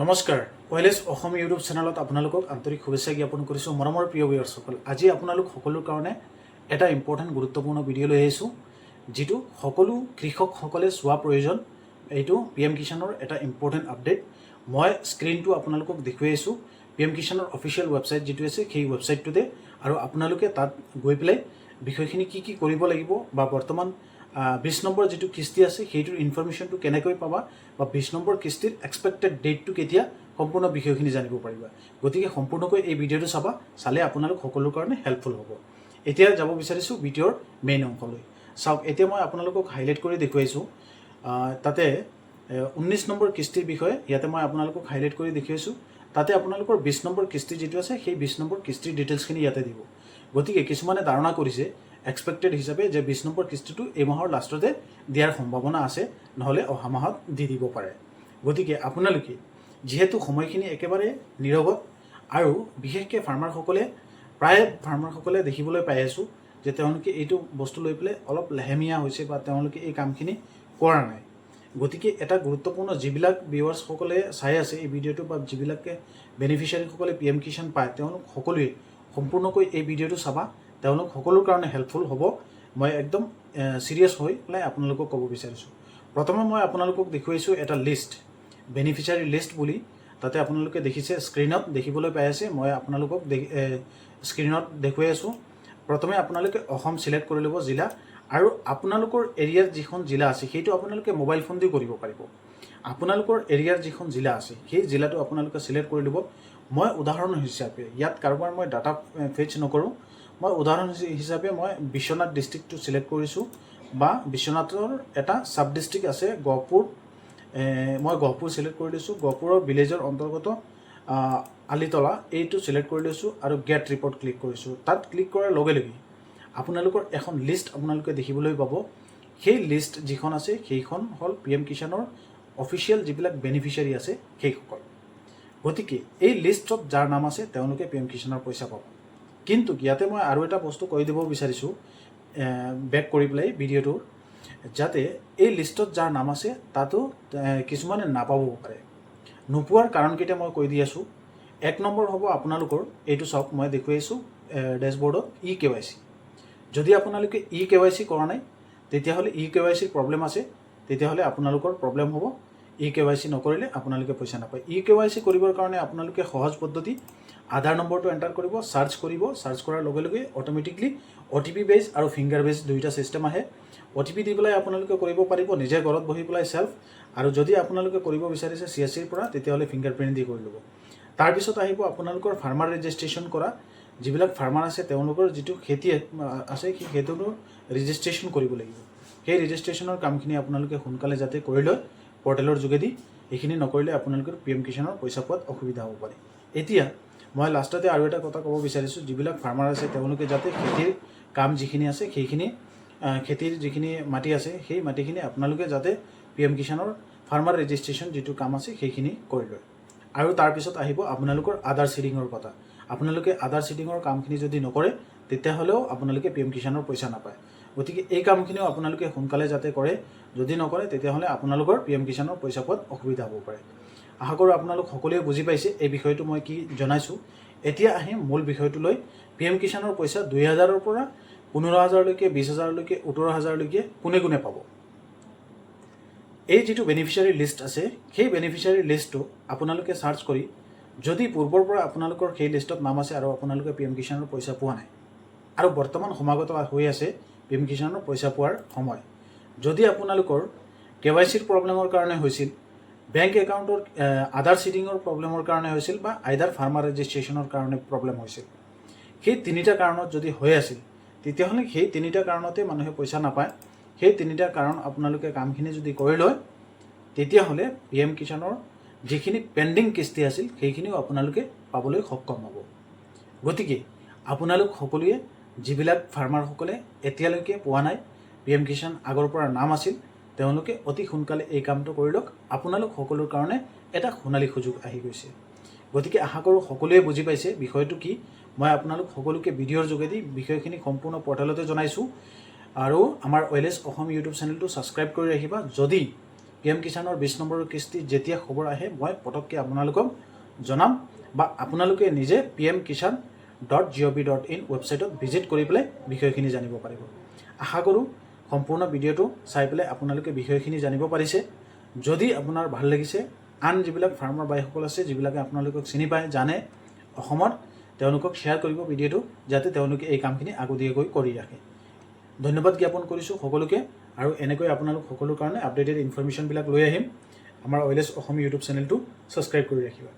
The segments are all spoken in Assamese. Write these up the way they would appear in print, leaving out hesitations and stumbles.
নমস্কাৰ ওয়েলেছ অসম ইউটিউব চেনেলত আপোনালোকক আন্তৰিক শুভেচ্ছা জ্ঞাপন কৰিছোঁ মৰমৰ প্ৰিয় ভিউৱাৰসকল। আজি আপোনালোক সকলোৰ কাৰণে এটা ইম্পৰ্টেণ্ট গুৰুত্বপূৰ্ণ ভিডিঅ' লৈ আহিছোঁ, যিটো সকলো কৃষকসকলে চোৱা প্ৰয়োজন। এইটো PM কিষাণৰ এটা ইম্পৰ্টেণ্ট আপডেট। মই স্ক্ৰীনটো আপোনালোকক দেখুৱাই আছোঁ। PM কিষাণৰ অফিচিয়েল ৱেবছাইট যিটো আছে সেই ৱেবছাইটটোতে, আৰু আপোনালোকে তাত গৈ পেলাই বিষয়খিনি কি কৰিব লাগিব বা বৰ্তমান 20 নম্বৰ যিটো কিস্তি আছে সেইটোৰ ইনফৰমেশ্যনটো কেনেকৈ পাবা বা 20 নম্বৰ কিস্তিৰ এক্সপেক্টেড ডেটটো কেতিয়া, সম্পূৰ্ণ বিষয়খিনি জানিব পাৰিবা। গতিকে সম্পূৰ্ণকৈ এই ভিডিঅ'টো চালে আপোনালোক সকলোৰ কাৰণে হেল্পফুল হ'ব। এতিয়া যাব বিচাৰিছোঁ ভিডিঅ'ৰ মেইন অংশলৈ। চাওক, এতিয়া মই আপোনালোকক হাইলাইট কৰি দেখুৱাইছোঁ। তাতে 19 নম্বৰ কিস্তিৰ বিষয়ে ইয়াতে মই আপোনালোকক হাইলাইট কৰি দেখুৱাইছোঁ। তাতে আপোনালোকৰ 20 নম্বৰ কিস্তি যিটো আছে সেই 20 নম্বৰ কিস্তিৰ ডিটেইলছখিনি ইয়াতে দিব। গতিকে কিছুমানে ধাৰণা কৰিছে এক্সপেক্টেড হিচাপে যে 20 নম্বৰ কিস্তিটো এই মাহৰ লাষ্টতে দিয়াৰ সম্ভাৱনা আছে, নহ'লে অহা মাহত দি দিব পাৰে। গতিকে আপোনালোকে যিহেতু সময়খিনি একেবাৰে নিৰগত, আৰু বিশেষকৈ প্ৰায় ফাৰ্মাৰসকলে দেখিবলৈ পাই আছোঁ যে তেওঁলোকে এইটো বস্তু লৈ পেলাই অলপ লেহেমীয়া হৈছে বা তেওঁলোকে এই কামখিনি কৰা নাই। গতিকে এটা গুৰুত্বপূৰ্ণ, যিবিলাক ভিউৱাৰ্ছসকলে চাই আছে এই ভিডিঅ'টো বা যিবিলাকে বেনিফিচিয়াৰীসকলে PM কিষাণ পায়, তেওঁলোক সকলোৱে সম্পূৰ্ণকৈ এই ভিডিঅ'টো চাবা। তেওঁলোক সকলোৰ কাৰণে হেল্পফুল হ'ব। মই একদম চিৰিয়াছ হৈ পেলাই আপোনালোকক ক'ব বিচাৰিছোঁ। প্ৰথমে মই আপোনালোকক দেখুৱাইছোঁ এটা লিষ্ট, বেনিফিচিয়াৰী লিষ্ট বুলি। তাতে আপোনালোকে দেখিছে, স্ক্ৰীনত দেখিবলৈ পাই আছে। মই আপোনালোকক স্ক্ৰীনত দেখুৱাই আছোঁ। প্ৰথমে আপোনালোকে অসম চিলেক্ট কৰি ল'ব জিলা, আৰু আপোনালোকৰ এৰিয়াৰ যিখন জিলা আছে সেইটো আপোনালোকে মোবাইল ফোন দি কৰিব পাৰিব। আপোনালোকৰ এৰিয়াৰ যিখন জিলা আছে সেই জিলাটো আপোনালোকে চিলেক্ট কৰি ল'ব। মই উদাহৰণ হিচাপে ইয়াত কাৰোবাৰ মই ডাটা ফেচ নকৰোঁ। মই উদাহৰণ হিচাপে মই বিশ্বনাথ ডিষ্ট্ৰিক্টটো চিলেক্ট কৰিছোঁ, বা বিশ্বনাথৰ এটা ছাব ডিষ্ট্ৰিক্ট আছে গহপুৰ। মই গহপুৰ চিলেক্ট কৰি লৈছোঁ। গহপুৰৰ ভিলেজৰ অন্তৰ্গত আলিতলা এইটো চিলেক্ট কৰি লৈছোঁ, আৰু গেট ৰিপৰ্ট ক্লিক কৰিছোঁ। তাত ক্লিক কৰাৰ লগে লগে আপোনালোকৰ এখন লিষ্ট আপোনালোকে দেখিবলৈ পাব। সেই লিষ্ট যিখন আছে সেইখন হ'ল PM কিষাণৰ অফিচিয়েল যিবিলাক বেনিফিচিয়াৰী আছে সেইসকল। গতিকে এই লিষ্টত যাৰ নাম আছে তেওঁলোকে PM কিষাণৰ পইচা পাব। কিন্তু ইয়াতে মই আৰু এটা বস্তু কৈ দিব বিচাৰিছোঁ, বেক কৰি পেলাই ভিডিঅ'টোৰ, যাতে এই লিষ্টত যাৰ নাম আছে তাতো কিছুমানে নাপাবও পাৰে। নোপোৱাৰ কাৰণকেইটা মই কৈ দি আছোঁ। 1 নম্বৰ হ'ব আপোনালোকৰ, এইটো চাওক, মই দেখুৱাইছোঁ ডেছবৰ্ডত eKYC। যদি আপোনালোকে eKYC কৰা নাই তেতিয়াহ'লে eKYCৰ প্ৰব্লেম আছে, তেতিয়াহ'লে আপোনালোকৰ প্ৰব্লেম হ'ব। eKYC নকৰিলে আপোনালোকে পইচা নাপায়। eKYC কৰিবৰ কাৰণে আপোনালোকে সহজ পদ্ধতি, আধাৰ নম্বৰটো এণ্টাৰ কৰিব, চাৰ্চ কৰিব। চাৰ্চ কৰাৰ লগে লগে অট'মেটিকলি OTP বেছ আৰু ফিংগাৰ বেছ দুয়োটা ছিষ্টেম আহে। OTP দি পেলাই আপোনালোকে কৰিব পাৰিব নিজে ঘৰত বহি পেলাই চেল্ফ, আৰু যদি আপোনালোকে কৰিব বিচাৰিছে CSCৰ পৰা তেতিয়াহ'লে ফিংগাৰ প্ৰিণ্ট দি কৰি ল'ব। তাৰপিছত আহিব আপোনালোকৰ ফাৰ্মাৰ ৰেজিষ্ট্ৰেশ্যন কৰা। যিবিলাক ফাৰ্মাৰ আছে তেওঁলোকৰ যিটো খেতি আছে সেই খেতিটো ৰেজিষ্ট্ৰেশ্যন কৰিব লাগিব। সেই ৰেজিষ্ট্ৰেশ্যনৰ কামখিনি আপোনালোকে সোনকালে যাতে কৰি লয় পৰ্টেলৰ যোগেদি। এইখিনি নকৰিলে আপোনালোকৰ PM কিষাণৰ পইচা পোৱাত অসুবিধা হ'ব পাৰে। এতিয়া মই লাষ্টতে আৰু এটা কথা ক'ব বিচাৰিছোঁ, যিবিলাক ফাৰ্মাৰ আছে তেওঁলোকে যাতে খেতিৰ কাম যিখিনি আছে সেইখিনি, খেতিৰ যিখিনি মাটি আছে সেই মাটিখিনি আপোনালোকে যাতে PM কিষাণৰ ফাৰ্মাৰ ৰেজিষ্ট্ৰেশ্যন যিটো কাম আছে সেইখিনি কৰি লয়। আৰু তাৰপিছত আহিব আপোনালোকৰ আধাৰ চিডিঙৰ কথা। আপোনালোকে আধাৰ চিডিঙৰ কামখিনি যদি নকৰে তেতিয়াহ'লেও আপোনালোকে PM কিষাণৰ পইচা নাপায়। গতিকে এই কামখিনিও আপোনালোকে সোনকালে যাতে কৰে, যদি নকৰে তেতিয়াহ'লে আপোনালোকৰ PM কিষাণৰ পইচা পোৱাত অসুবিধা হ'ব পাৰে। আশা কৰোঁ আপোনালোক সকলোৱে বুজি পাইছে এই বিষয়টো মই কি জনাইছোঁ। এতিয়া আহিম মূল বিষয়টোলৈ। PM কিষাণৰ পইচা 2000ৰ পৰা 15000লৈকে, 20000লৈকে, 18000লৈকে কোনে কোনে পাব। এই যিটো বেনিফিচিয়াৰী লিষ্ট আছে সেই বেনিফিচিয়াৰী লিষ্টটো আপোনালোকে চাৰ্চ কৰি, যদি পূৰ্বৰ পৰা আপোনালোকৰ সেই লিষ্টত নাম আছে আৰু আপোনালোকে PM কিষাণৰ পইচা পোৱা নাই, আৰু বৰ্তমান সমাগত হৈ আছে PM কিষাণৰ পইচা পোৱাৰ সময়, যদি আপোনালোকৰ KYCৰ প্ৰব্লেমৰ কাৰণে হৈছিল, বেংক একাউণ্টৰ আধাৰ চিডিঙৰ প্ৰব্লেমৰ কাৰণে হৈছিল, বা আইদাৰ ফাৰ্মাৰ ৰেজিষ্ট্ৰেশ্যনৰ কাৰণে প্ৰব্লেম হৈছিল, সেই 3টা কাৰণত যদি হৈ আছিল তেতিয়াহ'লে সেই 3টা কাৰণতে মানুহে পইচা নাপায়। সেই 3টা কাৰণ আপোনালোকে কামখিনি যদি কৰি লয় তেতিয়াহ'লে PM কিষাণৰ যিখিনি পেণ্ডিং কিস্তি আছিল সেইখিনিও আপোনালোকে পাবলৈ সক্ষম হ'ব। গতিকে আপোনালোক সকলোৱে, যিবিলাক ফাৰ্মাৰসকলে এতিয়ালৈকে পোৱা নাই PM কিষাণ, আগৰ পৰা নাম আছিল, তেওঁলোকে অতি সোনকালে এই কামটো কৰি লওক। আপোনালোক সকলোৰ কাৰণে এটা সোণালী সুযোগ আহি গৈছে। গতিকে আশা কৰোঁ সকলোৱে বুজি পাইছে বিষয়টো কি। মই আপোনালোক সকলোকে ভিডিঅ'ৰ যোগেদি বিষয়খিনি সম্পূৰ্ণ পৰ্টেলতে জনাইছোঁ, আৰু আমাৰ ওয়েলেছ অসম ইউটিউব চেনেলটো ছাবস্ক্ৰাইব কৰি ৰাখিবা। যদি PM কিষাণৰ 20 নম্বৰৰ কিস্তি যেতিয়া খবৰ আহে মই পটককৈ আপোনালোকক জনাম বা আপোনালোকে নিজে pmkishan.gov.in ৱেবছাইটত ভিজিট কৰি পেলাই বিষয়খিনি জানিব পাৰিব। আশা কৰোঁ সম্পূৰ্ণ ভিডিঅ'টো চাই পেলাই আপোনালোকে বিষয়খিনি জানিব পাৰিছে। যদি আপোনাৰ ভাল লাগিছে, আন যিবিলাক ফাৰ্মাৰ বাইসকল আছে যিবিলাকে আপোনালোকক চিনি পায় জানে অসমত, তেওঁলোকক শ্বেয়াৰ কৰিব ভিডিঅ'টো, যাতে তেওঁলোকে এই কামখিনি আগতীয়াকৈ কৰি ৰাখে। ধন্যবাদ জ্ঞাপন কৰিছোঁ সকলোকে, আৰু এনেকৈ আপোনালোক সকলোৰ কাৰণে আপডেটেড ইনফৰমেশ্যনবিলাক লৈ আহিম। আমাৰ অইলেছ অসম ইউটিউব চেনেলটো ছাবস্ক্ৰাইব কৰি ৰাখিবা।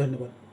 ধন্যবাদ।